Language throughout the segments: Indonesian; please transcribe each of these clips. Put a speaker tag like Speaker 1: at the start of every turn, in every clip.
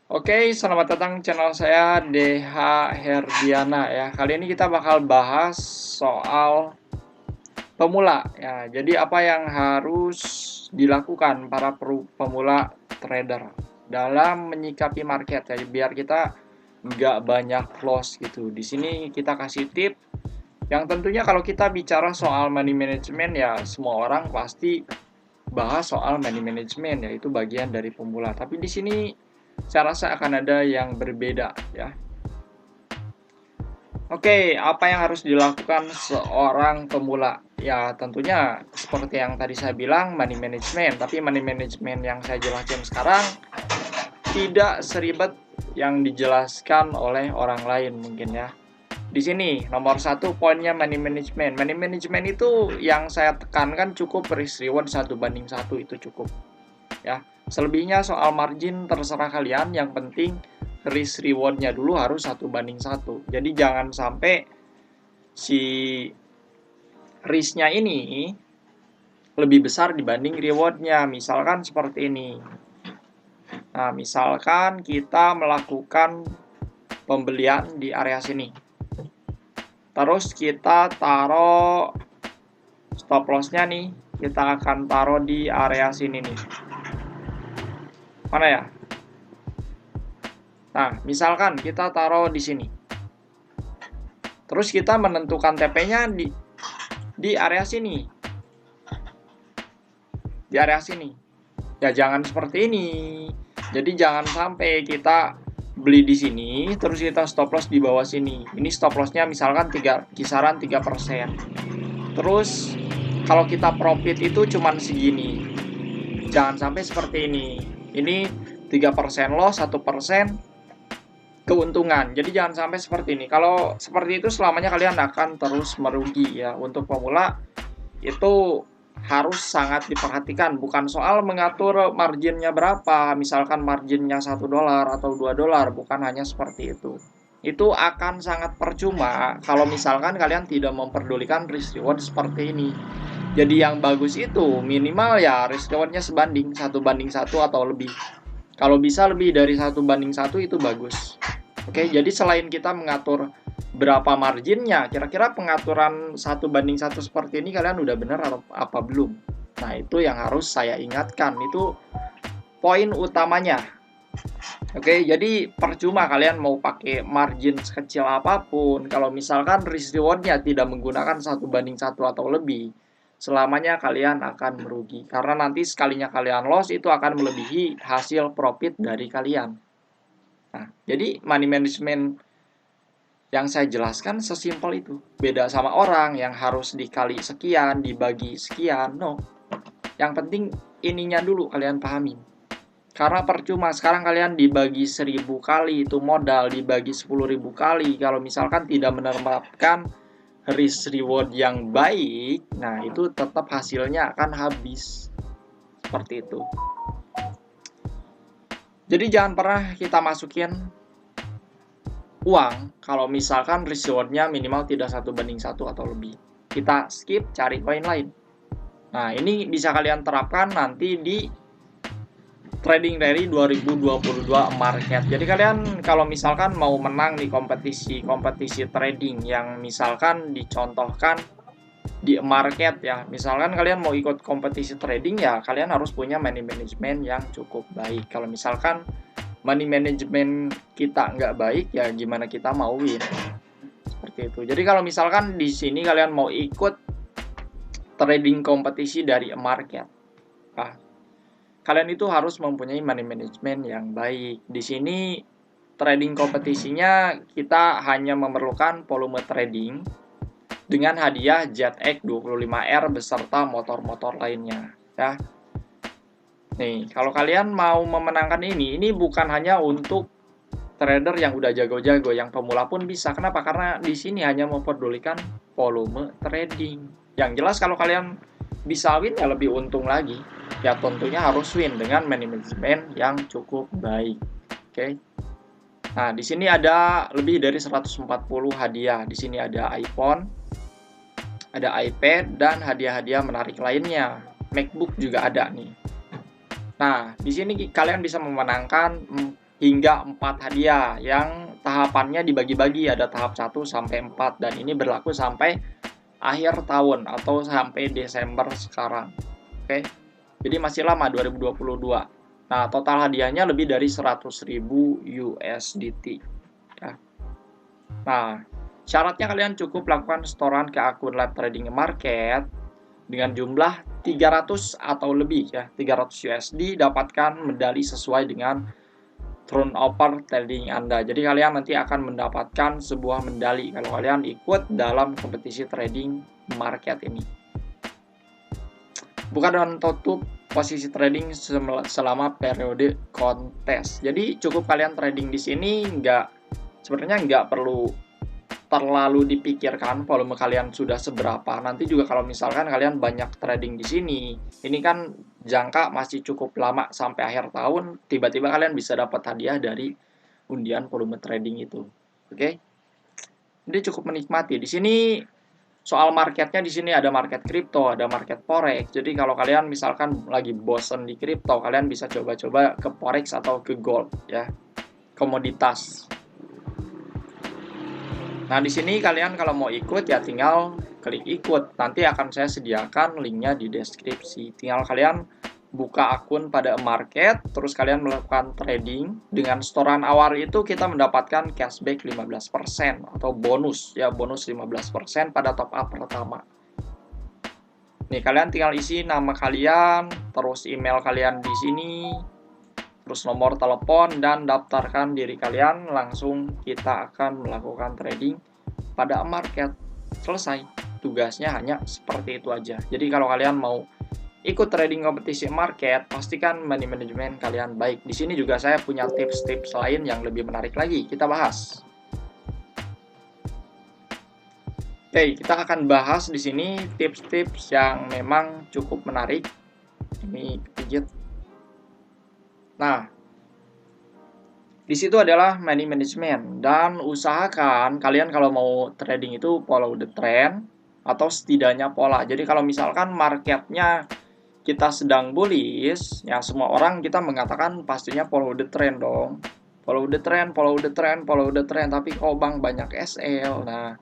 Speaker 1: Oke, selamat datang channel saya DH Herdiana ya. Kali ini kita bakal bahas soal pemula ya. Jadi apa yang harus dilakukan para pemula trader dalam menyikapi market ya, biar kita nggak banyak loss gitu. Di sini kita kasih tip yang tentunya kalau kita bicara soal money management ya, semua orang pasti bahas soal money management, yaitu bagian dari pemula. Tapi di sini saya rasa akan ada yang berbeda ya. Oke, apa yang harus dilakukan seorang pemula? Ya, tentunya seperti yang tadi saya bilang, money management. Tapi money management yang saya jelaskan sekarang tidak seribet yang dijelaskan oleh orang lain mungkin ya. Di sini nomor satu poinnya money management. Money management itu yang saya tekankan cukup risk reward 1:1 itu cukup ya. Selebihnya soal margin terserah kalian, yang penting risk rewardnya dulu harus 1:1. Jadi jangan sampai si risknya ini lebih besar dibanding rewardnya. Misalkan seperti ini. Nah, misalkan kita melakukan pembelian di area sini, terus kita taruh stop lossnya nih, kita akan taruh di area sini nih. Mana ya? Nah, misalkan kita taruh di sini. Terus kita menentukan TP-nya di area sini. Di area sini. Ya jangan seperti ini. Jadi jangan sampai kita beli di sini terus kita stop loss di bawah sini. Ini stop loss-nya misalkan kisaran 3%. Terus kalau kita profit itu cuman segini. Jangan sampai seperti ini. Ini 3% loss, 1% keuntungan. Jadi jangan sampai seperti ini. Kalau seperti itu selamanya kalian akan terus merugi ya. Untuk pemula itu harus sangat diperhatikan. Bukan soal mengatur marginnya berapa. Misalkan marginnya $1 atau $2. Bukan hanya seperti itu. Itu akan sangat percuma kalau misalkan kalian tidak memperdulikan risk reward seperti ini. Jadi yang bagus itu minimal ya risk rewardnya sebanding 1:1 atau lebih. Kalau bisa lebih dari 1:1 itu bagus. Oke, jadi selain kita mengatur berapa marginnya, kira-kira pengaturan 1:1 seperti ini kalian udah benar atau apa belum? Nah, itu yang harus saya ingatkan. Itu poin utamanya. Oke, jadi percuma kalian mau pakai margin sekecil apapun, kalau misalkan risk rewardnya tidak menggunakan 1:1 atau lebih, selamanya kalian akan merugi. Karena nanti sekalinya kalian loss, itu akan melebihi hasil profit dari kalian. Nah, jadi money management yang saya jelaskan sesimpel itu. Beda sama orang yang harus dikali sekian, dibagi sekian. No. Yang penting ininya dulu kalian pahamin. Karena percuma sekarang kalian dibagi 1000 kali itu modal, dibagi 10.000 kali. Kalau misalkan tidak menerapkan risk reward yang baik, nah itu tetap hasilnya akan habis. Seperti itu. Jadi jangan pernah kita masukin uang kalau misalkan risk rewardnya minimal tidak 1:1 atau lebih. Kita skip, cari koin lain. Nah, ini bisa kalian terapkan nanti di trading dari 2022 market. Jadi kalian kalau misalkan mau menang di kompetisi trading yang misalkan dicontohkan di market ya. Misalkan kalian mau ikut kompetisi trading ya, kalian harus punya money management yang cukup baik. Kalau misalkan money management kita nggak baik ya gimana kita mau win. Seperti itu. Jadi kalau misalkan di sini kalian mau ikut trading kompetisi dari market, nah, kalian itu harus mempunyai money management yang baik. Di sini trading kompetisinya kita hanya memerlukan volume trading dengan hadiah JetX 25R beserta motor-motor lainnya ya. Nih, kalau kalian mau memenangkan ini bukan hanya untuk trader yang udah jago-jago, yang pemula pun bisa. Kenapa? Karena di sini hanya memperdulikan volume trading. Yang jelas kalau kalian bisa win ya lebih untung lagi. Ya tentunya harus win dengan manajemen yang cukup baik. Oke. Nah, di sini ada lebih dari 140 hadiah. Di sini ada iPhone, ada iPad, dan hadiah-hadiah menarik lainnya. MacBook juga ada nih. Nah, di sini kalian bisa memenangkan hingga 4 hadiah yang tahapannya dibagi-bagi, ada tahap 1 sampai 4, dan ini berlaku sampai akhir tahun atau sampai Desember sekarang. Oke. Jadi masih lama, 2022. Nah, total hadiahnya lebih dari 100.000 USDT. Ya. Nah, syaratnya kalian cukup lakukan setoran ke akun Live Trading Market dengan jumlah 300 atau lebih ya, 300 USD, dapatkan medali sesuai dengan turnover trading Anda. Jadi kalian nanti akan mendapatkan sebuah medali kalau kalian ikut dalam kompetisi trading market ini. Buka dan tutup posisi trading selama periode kontes. Jadi cukup kalian trading di sini, sebenarnya nggak perlu terlalu dipikirkan volume kalian sudah seberapa. Nanti juga kalau misalkan kalian banyak trading di sini, ini kan jangka masih cukup lama sampai akhir tahun, tiba-tiba kalian bisa dapat hadiah dari undian volume trading itu. Oke. Jadi cukup menikmati. Di sini soal marketnya, di sini ada market kripto, ada market forex. Jadi kalau kalian misalkan lagi bosen di kripto, kalian bisa coba-coba ke forex atau ke gold ya. Komoditas. Nah, di sini kalian kalau mau ikut ya tinggal klik ikut. Nanti akan saya sediakan linknya di deskripsi. Tinggal kalian buka akun pada market, terus kalian melakukan trading. Dengan setoran awal itu kita mendapatkan cashback 15% atau bonus ya, bonus 15% pada top up pertama. Nih, kalian tinggal isi nama kalian, terus email kalian di sini, terus nomor telepon, dan daftarkan diri kalian. Langsung kita akan melakukan trading pada market. Selesai. Tugasnya hanya seperti itu aja. Jadi kalau kalian mau ikut trading kompetisi market, pastikan money management kalian baik. Di sini juga saya punya tips-tips lain yang lebih menarik lagi. Kita bahas. Oke, kita akan bahas di sini tips-tips yang memang cukup menarik. Ini kepijit. Nah, di situ adalah money management, dan usahakan kalian kalau mau trading itu follow the trend atau setidaknya pola. Jadi kalau misalkan marketnya kita sedang bullish, ya semua orang kita mengatakan pastinya follow the trend dong. Follow the trend, follow the trend, follow the trend. Tapi kok bang banyak SL. Nah,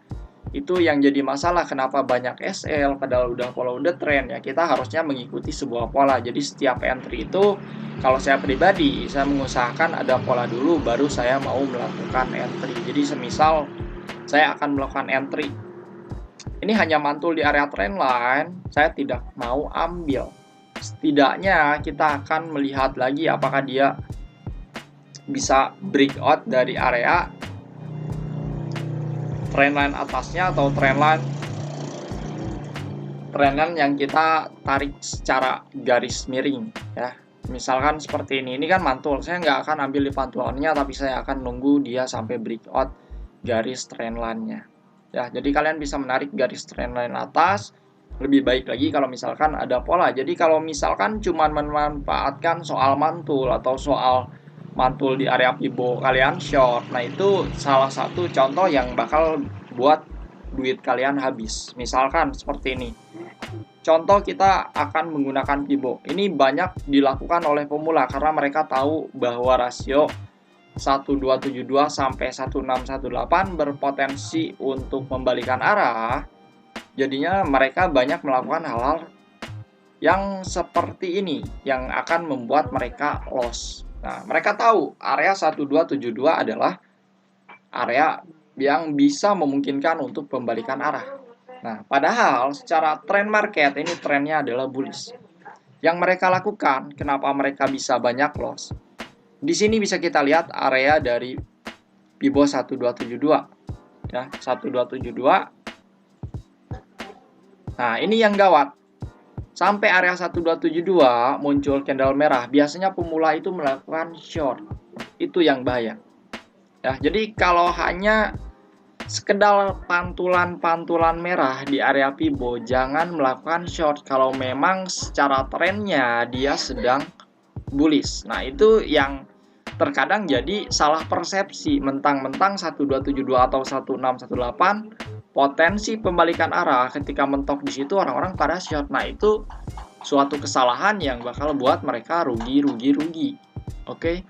Speaker 1: itu yang jadi masalah, kenapa banyak SL padahal udah follow the trend ya. Kita harusnya mengikuti sebuah pola. Jadi setiap entry itu, kalau saya pribadi, saya mengusahakan ada pola dulu baru saya mau melakukan entry. Jadi semisal saya akan melakukan entry, ini hanya mantul di area trendline, saya tidak mau ambil. Setidaknya kita akan melihat lagi apakah dia bisa breakout dari area trendline atasnya atau trendline yang kita tarik secara garis miring ya. Misalkan seperti ini kan mantul, saya nggak akan ambil di pantulannya, tapi saya akan nunggu dia sampai breakout garis trendline-nya ya. Jadi kalian bisa menarik garis trendline atas. Lebih baik lagi kalau misalkan ada pola. Jadi kalau misalkan cuma memanfaatkan soal mantul atau soal mantul di area Fibo kalian short, nah itu salah satu contoh yang bakal buat duit kalian habis. Misalkan seperti ini, contoh kita akan menggunakan Fibo. Ini banyak dilakukan oleh pemula karena mereka tahu bahwa rasio 1272 sampai 1618 berpotensi untuk membalikan arah. Jadinya mereka banyak melakukan hal-hal yang seperti ini yang akan membuat mereka loss. Nah, mereka tahu area 1272 adalah area yang bisa memungkinkan untuk pembalikan arah. Nah, padahal secara trend market ini trennya adalah bullish. Yang mereka lakukan, kenapa mereka bisa banyak loss? Di sini bisa kita lihat area dari Fibo 1272. Ya, 1272. Nah, ini yang gawat. Sampai area 1272 muncul candle merah, biasanya pemula itu melakukan short. Itu yang bahaya. Ya, jadi kalau hanya sekedar pantulan-pantulan merah di area Fibo, jangan melakukan short kalau memang secara trennya dia sedang bullish. Nah, itu yang terkadang jadi salah persepsi, mentang-mentang 1272 atau 1618 potensi pembalikan arah, ketika mentok di situ orang-orang pada short. Nah, itu suatu kesalahan yang bakal buat mereka rugi. Oke.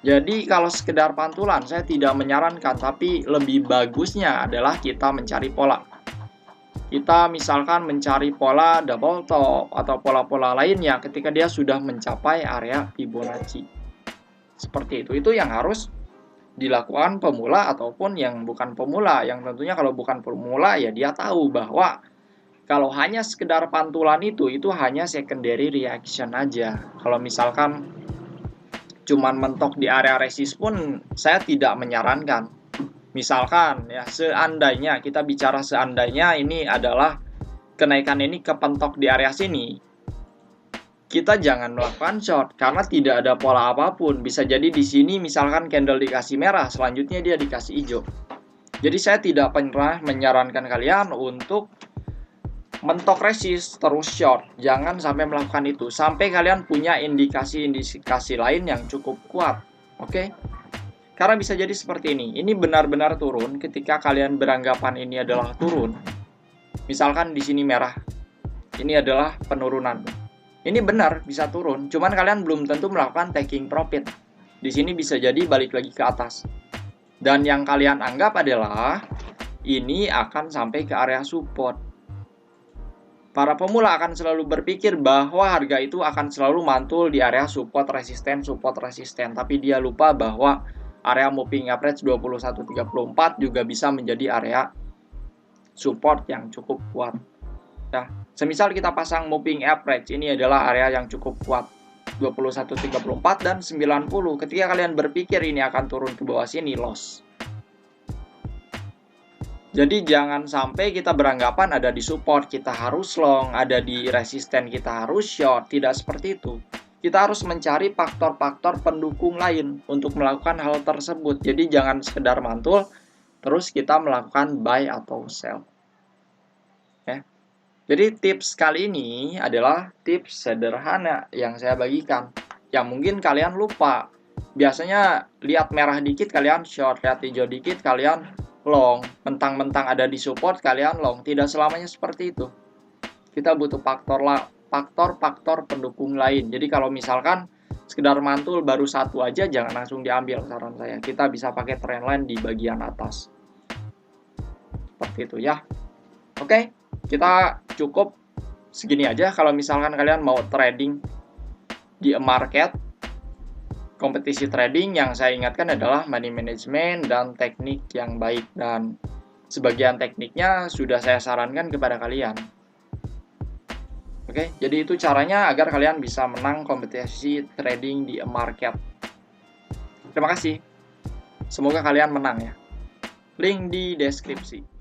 Speaker 1: Jadi kalau sekedar pantulan saya tidak menyarankan, tapi lebih bagusnya adalah kita mencari pola. Kita misalkan mencari pola double top atau pola-pola lainnya ketika dia sudah mencapai area Fibonacci. Seperti itu yang harus dilakukan pemula ataupun yang bukan pemula. Yang tentunya kalau bukan pemula ya dia tahu bahwa kalau hanya sekedar pantulan itu hanya secondary reaction aja. Kalau misalkan cuman mentok di area resist pun saya tidak menyarankan. Misalkan ya seandainya kita bicara seandainya ini adalah kenaikan ini kepentok di area sini, kita jangan melakukan short karena tidak ada pola apapun. Bisa jadi di sini misalkan candle dikasih merah, selanjutnya dia dikasih hijau. Jadi saya tidak pernah menyarankan kalian untuk mentok resist terus short. Jangan sampai melakukan itu sampai kalian punya indikasi-indikasi lain yang cukup kuat. Oke? Karena bisa jadi seperti ini. Ini benar-benar turun ketika kalian beranggapan ini adalah turun. Misalkan di sini merah. Ini adalah penurunan. Ini benar bisa turun, cuman kalian belum tentu melakukan taking profit. Di sini bisa jadi balik lagi ke atas. Dan yang kalian anggap adalah ini akan sampai ke area support. Para pemula akan selalu berpikir bahwa harga itu akan selalu mantul di area support resisten. Tapi dia lupa bahwa area moving average 21.34 juga bisa menjadi area support yang cukup kuat. Nah, semisal kita pasang moving average, ini adalah area yang cukup kuat. 21.34 dan 90. Ketika kalian berpikir ini akan turun ke bawah sini, loss. Jadi jangan sampai kita beranggapan ada di support, kita harus long, ada di resisten, kita harus short. Tidak seperti itu. Kita harus mencari faktor-faktor pendukung lain untuk melakukan hal tersebut. Jadi jangan sekedar mantul, terus kita melakukan buy atau sell. Ya. Jadi tips kali ini adalah tips sederhana yang saya bagikan. Yang mungkin kalian lupa. Biasanya lihat merah dikit kalian short, lihat hijau dikit kalian long. Mentang-mentang ada di support kalian long. Tidak selamanya seperti itu. Kita butuh faktor-faktor pendukung lain. Jadi kalau misalkan sekedar mantul baru satu aja jangan langsung diambil saran saya. Kita bisa pakai trendline di bagian atas. Seperti itu ya. Oke. Kita cukup segini aja. Kalau misalkan kalian mau trading di market, kompetisi trading, yang saya ingatkan adalah money management dan teknik yang baik. Dan sebagian tekniknya sudah saya sarankan kepada kalian. Oke, jadi itu caranya agar kalian bisa menang kompetisi trading di market. Terima kasih. Semoga kalian menang ya. Link di deskripsi.